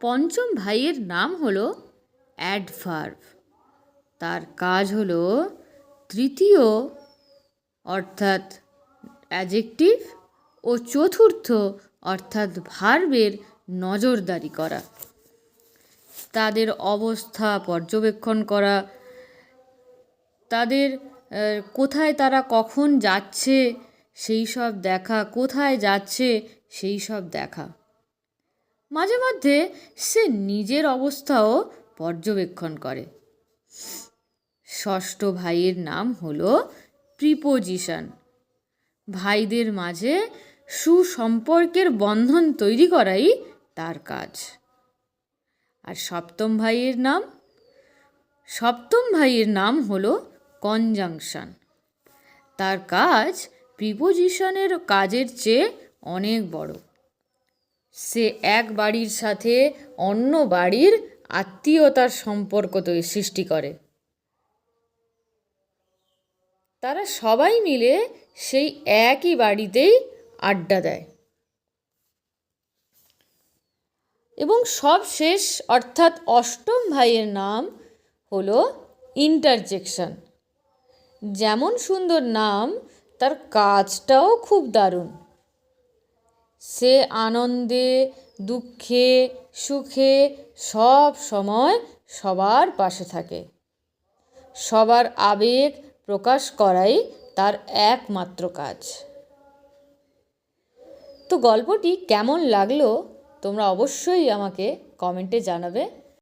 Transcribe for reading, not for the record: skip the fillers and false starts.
পঞ্চম ভাইয়ের নাম হলো অ্যাডভার্ব। তার কাজ হলো তৃতীয় অর্থাৎ অ্যাডজেক্টিভ ও চতুর্থ অর্থাৎ ভার্বের নজরদারি করা, তাদের অবস্থা পর্যবেক্ষণ করা, তাদের কোথায় তারা কখন যাচ্ছে সেই সব দেখা, কোথায় যাচ্ছে সেই সব দেখা। মাঝে মধ্যে সে নিজের অবস্থাও পর্যবেক্ষণ করে। ষষ্ঠ ভাইয়ের নাম হলো প্রিপোজিশন। ভাইদের মাঝে সুসম্পর্কের বন্ধন তৈরি করাই তার কাজ। আর সপ্তম ভাইয়ের নাম হলো কনজাংশন। তার কাজ প্রিপোজিশনের কাজের চেয়ে অনেক বড়। সে এক বাড়ির সাথে অন্য বাড়ির আত্মীয়তার সম্পর্ক সৃষ্টি করে। তারা সবাই মিলে সেই একই বাড়িতেই আড্ডা দেয়। এবং সবশেষ অর্থাৎ অষ্টম ভাইয়ের নাম হলো ইন্টারজেকশন। যেমন সুন্দর নাম, তার কাজটাও খুব দারুণ। সে আনন্দে, দুঃখে, সুখে সব সময় সবার পাশে থাকে। সবার আবেগ প্রকাশ করাই তার একমাত্র কাজ। তো গল্পটি কেমন লাগলো তোমরা অবশ্যই আমাকে কমেন্টে জানাবে।